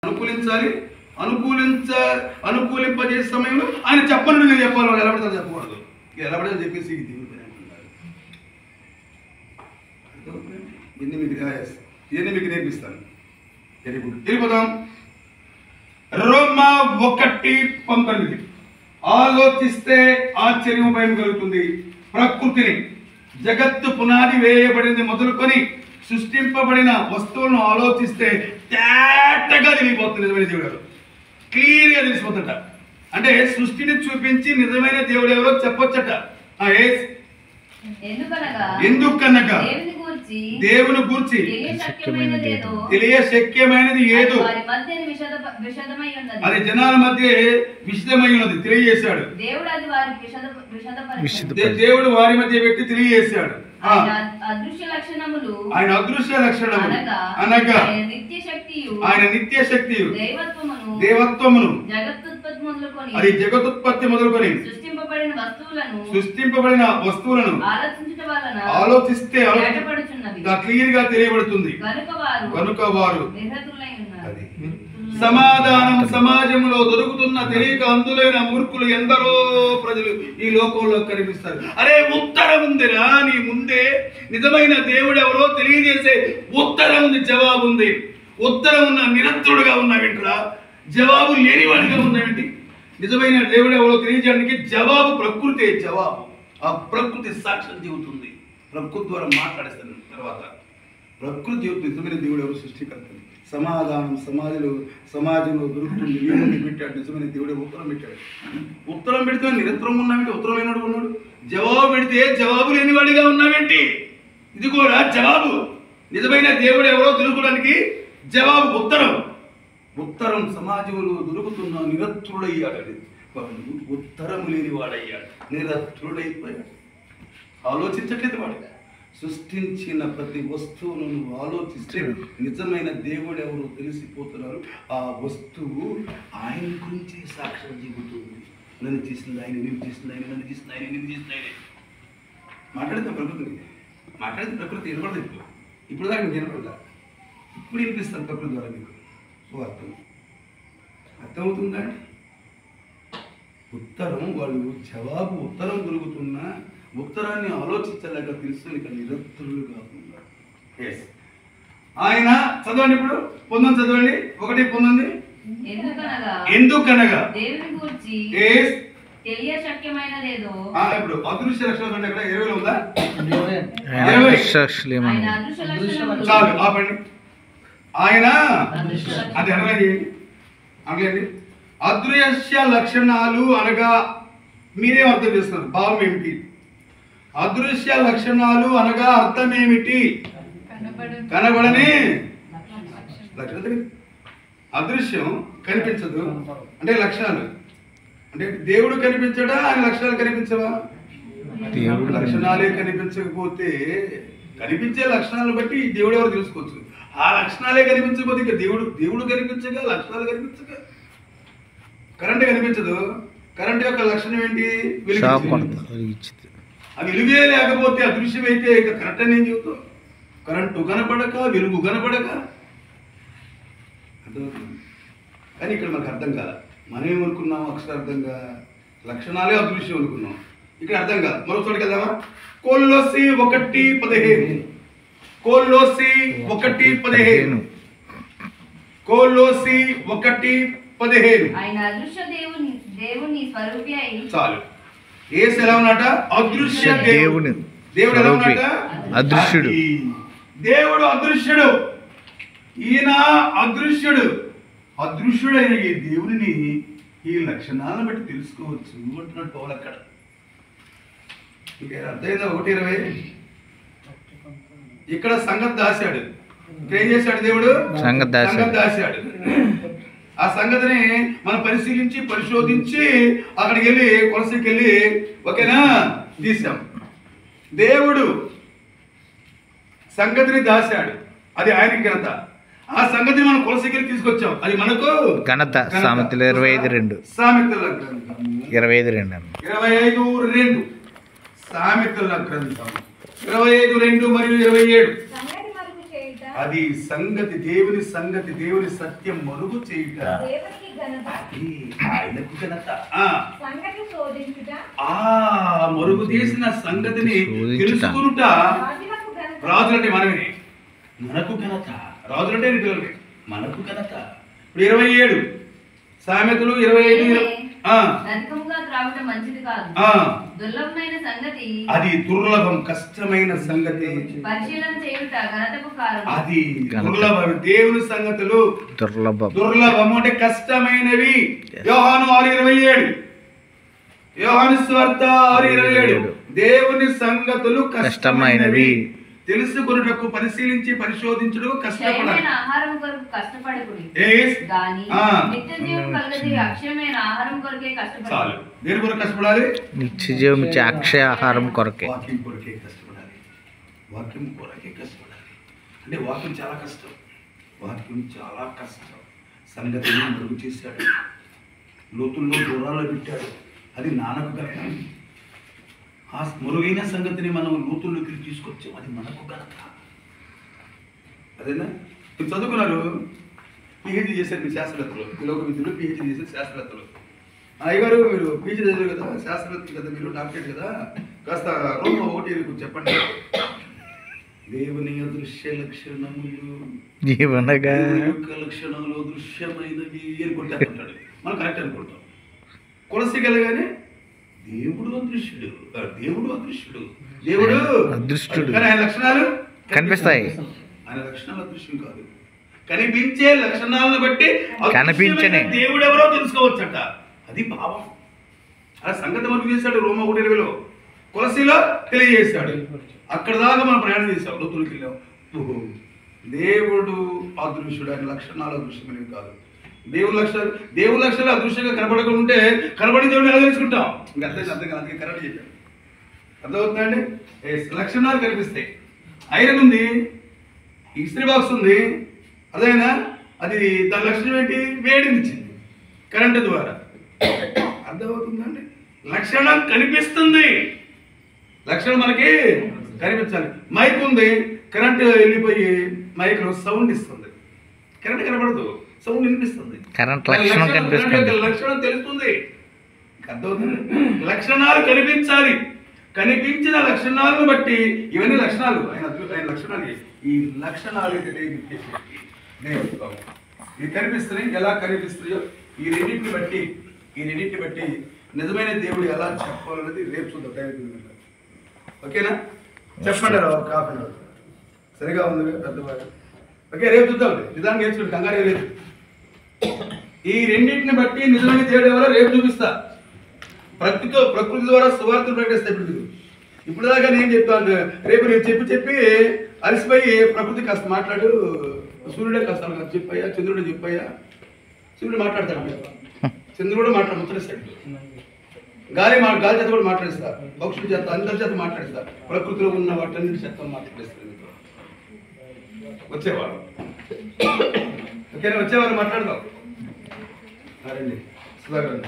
అనుకూలించాలి. అనుకూలింపజేసే సమయంలో ఆయన చెప్పండి, నేను చెప్పాలి. వాళ్ళు ఎలా పడితే చెప్పకూడదు. ఎలా పడితే చెప్పేసి ఇవన్నీ మీకు నేర్పిస్తాను. Very good. వెళ్ళిపోదాం. రోమా 1:19. ఆలోచిస్తే ఆశ్చర్యం భయం కలుగుతుంది. ప్రకృతిని, జగత్తు పునాది వేయబడింది మొదలుకొని సృష్టింపబడిన వస్తువులను ఆలోచిస్తే తేటగా తెలియపోతుంది. నిజమైన దేవుడు క్లియర్గా తెలిసిపోతుంట. అంటే సృష్టిని చూపించి నిజమైన దేవుడు ఎవరో చెప్పొచ్చట. ఎందుకనగా దేవుని గూర్చి తెలియశక్యమైనది ఏదో అది జనాల మధ్య విషదమై ఉన్నది తెలియజేశాడు. దేవుడు వారి మధ్య పెట్టి తెలియజేశాడు. ఆయన అదృశ్య లక్షణములు అనగా ఆయన నిత్య శక్తి దేవత్వమును అది జగతుత్పత్తి మొదలుకొని సృష్టింపబడిన వస్తువులను ఆలోచిస్తే క్లియర్ గా తెలియబడుతుంది. కనుక వారు సమాధానం సమాజంలో దొరుకుతున్న తెలియక అందులైన మూర్ఖులు ఎందరో ప్రజలు ఈ లోకంలో కనిపిస్తారు. అరే ఉత్తరం ఉందిరా నీ ముందే, నిజమైన దేవుడు ఎవరో తెలియజేసే ఉత్తరం ఉంది, జవాబు ఉంది. ఉత్తరం ఉన్న నిరంతరుడుగా ఉన్నావేంట్రా, జవాబు లేనివాడిగా ఉన్నావేంటి? నిజమైన దేవుడు ఎవరో తెలియజేయడానికి జవాబు ప్రకృతి. జవాబు ఆ ప్రకృతి సాక్ష్యం చెబుతుంది. ప్రకృతి ద్వారా మాట్లాడేస్తాను. తర్వాత ప్రకృతి చెబుతుంది నిజమైన దేవుడు ఎవరు సృష్టికర్త. సమాధానం సమాజంలో దొరుకుతుంది. ఏముంది పెట్టాడు నిజమైన దేవుడే ఉత్తరం పెట్టాడు. ఉత్తరం పెడితే నిరంతరం ఉన్నావేంటి? ఉత్తరం లేనివాడు ఉన్నాడు. జవాబు పెడితే జవాబు లేనివాడిగా ఉన్నావేంటి? ఇది కూడా జవాబు. నిజమైన దేవుడు ఎవరో తెలుసుకోవడానికి జవాబు ఉత్తరం సమాజంలో దొరుకుతున్న నిరత్రుడయ్యాడు. ఉత్తరము లేనివాడయ్యాడు, నిరత్రుడైపోయాడు. ఆలోచించట్లేదు వాడు. సృష్టించిన ప్రతి వస్తువును నువ్వు ఆలోచిస్తే నిజమైన దేవుడు ఎవరు తెలిసిపోతున్నారు. ఆ వస్తువు ఆయన గురించి సాక్ష్యం చెబుతుంది. నన్ను చేసింది ఆయన, నేను చేసింది ఆయన, నన్ను చేసింది ఆయన, నేను చేసింది ఆయన. మాట్లాడితే ప్రకృతి వినపడదు. ఇప్పుడు దాకా మీకు వినపడదా? ఇప్పుడు వినిపిస్తాను ప్రకృతి ద్వారా మీకు. సో అర్థమవుతుందా? ఉత్తరం వాళ్ళు జవాబు ఉత్తరం దొరుకుతున్నా ఉత్తరాన్ని ఆలోచించలేక తెలుసుని నిరంతరులు కాకుండా ఆయన చదవండి. ఇప్పుడు 19 చదవండి. 1:19. ఎందుకనగా ఇప్పుడు అదృశ్య లక్షణం అంటే ఇక్కడ 20లో ఉందా? 20 చాలు ఆపండి. ఆయన అది అనలేండి. అదృశ్య లక్షణాలు అనగా మీరేం అర్థం చేస్తున్నారు? భావం ఏమిటి? అదృశ్య లక్షణాలు అనగా అర్థం ఏమిటి? కనబడని లక్షణం. అదృశ్యం కనిపించదు అంటే లక్షణాలు అంటే దేవుడు కనిపించడా, ఆయన లక్షణాలు కనిపించవా? లక్షణాలే కనిపించకపోతే కనిపించే లక్షణాలను బట్టి దేవుడు ఎవరు తెలుసుకోవచ్చు. ఆ లక్షణాలే కనిపించకపోతే ఇక దేవుడు కనిపించగా లక్షణాలు కనిపించగా. కరెంట్ కనిపించదు. కరెంట్ యొక్క లక్షణం ఏంటి? ఆ వెలుగే లేకపోతే అదృశ్యమైతే ఇక కరెంట్ అని ఏం చెబుతావు? కరెంటు కనపడక వెలుగు కనపడక అర్థమవుతుంది. కానీ ఇక్కడ మనకు అర్థం కాదు. మనం ఏమనుకున్నాం? అక్షరార్థంగా లక్షణాలే అదృశ్యం అనుకున్నాం. ఇక్కడ అర్థం కాదు. మరో చోటుకి వెళ్దామా? కొలొస్సీ 1:15. కొలొస్సీ 1:15. కొలొస్సీ 1:15. ఆయన అదృశ్య దేవుని స్వరూపి అయి చాలు. యేసు ఎలా ఉన్నట? అదృశ్య దేవుడు. దేవుడు ఎలా ఉన్నట? అదృశ్యుడు. దేవుడు అదృశ్యుడు. ఈయన అదృశ్యుడైన ఈ దేవుడిని ఈ లక్షణాలను బట్టి తెలుసుకోవచ్చు అంటున్నాడు పౌలు అక్కడ. అర్థమైందా? 1:20. ఇక్కడ సంగతి దాశాడు. ఇక్కడ ఏం చేశాడు దేవుడు? సంగతి దాశాడు. ఆ సంగతిని మనం పరిశోధించి అక్కడికి వెళ్ళి కొలసీకి వెళ్ళి ఓకేనా తీసాం. దేవుడు సంగతిని దాశాడు, అది ఆయనకి ఘనత. ఆ సంగతిని మనం కొలసీకి వెళ్ళి తీసుకొచ్చాం, అది మనకు ఘనత. సామెతలు 25:2. సామెతల గ్రంథం 25:2. సామెతల గ్రంథం 25:2 మరియు 27. అది సంగతి, దేవుని సంగతి, దేవుని సత్యం మరుగు చేయుట. దేవునికి ఘనత, అది ఆయనకు ఘనత. సంగతి శోధించుట, మరుగు చేసిన సంగతిని తెలుసుకునుట. రాజులకు ఘనత, రాజులంటే మనమే, మనకు ఘనత. రాజులంటే పిల్లలకి మనకు ఘనత. ఇప్పుడు 27 సామెతలు 25. అధికముగా త్రాగుట మంచిది కాదు, దుర్లభమైన సంగతి, అది దుర్లభం, కష్టమైన సంగతి. పరిశీలన చేయుట ఘనతకు కారణం. అది దుర్లభం. దేవుని సంగతులు దుర్లభం అంటే కష్టమైనవి. యోహాను 6:27, యోహాను సువార్త 6:27, దేవుని సంగతులు కష్టమైనవి, తెలుసుకొనుటకు పరిశీలించి పరిశోధించుటకు కష్టపడాలి. ఆహారం కొరకు కష్టపడకుడి, గాని నిత్య జీవం కలుగజేయు అక్షయమైన ఆహారం కొరకే కష్టపడాలి. చాలు. దేని కొరకు కష్టపడాలి? నిత్య జీవం ఇచ్చే అక్షయ ఆహారం కొరకే. వాక్యం కొరకే కష్టపడాలి. వాక్యం కొరకే కష్టపడాలి. అంటే వాక్యం చాలా కష్టం. వాక్యం చాలా కష్టం. సంగతిని మరుగు చేశాడు, లోతుల్లో దూరాల్లో పెట్టాడు. అది నానకు ఘనత. ఆ మరుగైన సంగతిని మనం లోతుల్లోకి తీసుకొచ్చాం, అది మనకు ఘనత. అదేనా? మీరు చదువుకున్నారు, పిహెచ్డీ చేశారు మీ శాస్త్రవేత్తలు, లోక విద్యలో పిహెచ్డీ చేశారు శాస్త్రవేత్తలు. అయ్యగారు మీరు పిహెచ్డీ చదివారు కదా, శాస్త్రవేత్తలు కదా, మీరు డాక్టరేట్ కదా, కాస్త రోమ 1 చెప్పండి. దేవుని అదృశ్య లక్షణములు, జీవనగా యొక్క లక్షణాలు దృశ్యమైనవి అని కొట్టారు. మనం కరెక్ట్ అనుకుంటాం. కొలసి కలగానే దేవుడు అదృశ్యుడు, దేవుడు అదృశ్యుడు, దేవుడు అదృష్టుడు. కానీ ఆయన లక్షణాలు కనిపిస్తాయి. ఆయన లక్షణాలు అదృశ్యం కాదు, కనిపించే లక్షణాలను బట్టి కనిపించని దేవుడు ఎవరో తెలుసుకోవచ్చట. అది భావం. అలా సంగతి మనకు చేశాడు. రోమ 1:20 కొలసిలో తెలియజేశాడు. అక్కడ దాకా మనం ప్రయాణం చేసాం, లోతులకి వెళ్ళాం. దేవుడు అదృశ్యుడు, ఆయన లక్షణాలు అదృశ్యమైనవి కాదు. దేవుని లక్షణాలు అదృశ్యంగా కనబడకుండా ఉంటే కనబడి దేవుడిని ఎలా తెలుసుకుంటాం? ఇంకా అర్థం కాదు. అందుకే కరెక్ట్ చెప్పాను. అర్థమవుతుందండి? లక్షణాలు కనిపిస్తాయి. ఐరన్ ఉంది, ఇస్త్రీ బాక్స్ ఉంది, అదేనా? అది దాని లక్షణం ఏంటి? వేడినిచ్చింది కరెంటు ద్వారా. అర్థమవుతుందండి? లక్షణం కనిపిస్తుంది, లక్షణం మనకి కనిపించాలి. మైక్ ఉంది, కరెంటు వెళ్ళిపోయి మైక్లో సౌండ్ ఇస్తుంది. కరెంట్ కనబడదు, సౌండ్ వినిపిస్తుంది. కరెంట్ లక్షణం కనిపిస్తుంది, లక్షణం తెలుస్తుంది. అర్థమవుతుంది? లక్షణాలు కనిపించాలి. కనిపించిన లక్షణాలను బట్టి ఇవన్నీ లక్షణాలు, ఆయన లక్షణాలు. ఈ లక్షణాలు ఇవి కనిపిస్తున్నాయి. ఎలా కనిపిస్తాయో ఈ రెండింటిని బట్టి నిజమైన దేవుడు ఎలా చెప్పాలనేది రేపు చూద్దాం. ఓకేనా? చెప్పండి ఒక హాఫ్ అన్ అవర్. సరిగా ఉంది పెద్దవాడు. ఓకే, రేపు చూద్దాం. నిదానం నేర్చుకోండి, కంగారు లేదు. ఈ రెండింటిని బట్టి నిజమైన దేవుడు ఎవరో రేపు చూపిస్తా. ప్రకృతి ద్వారా సువార్తలు ప్రకటిస్తా. ఇప్పుడు దాకా నేను చెప్తాను. రేపు నేను చెప్పి అలసిపోయి ప్రకృతి కాస్త మాట్లాడు, సూర్యుడే కాస్త చెప్పయ్యా, చంద్రుడే చెప్పయ్యా. సూర్యుడు మాట్లాడతాడు, చంద్రుడు కూడా ముచ్చరిస్తాడు. గాలి చేత కూడా మాట్లాడిస్తా, పక్షుల చేత, అందరి చేత మాట్లాడిస్తా. ప్రకృతిలో ఉన్న వాటన్నిటి చేత మాట్లాడిస్తాను. వచ్చేవారు ఓకేనా? వచ్చేవారు మాట్లాడదాం. రండి సుధాకర్.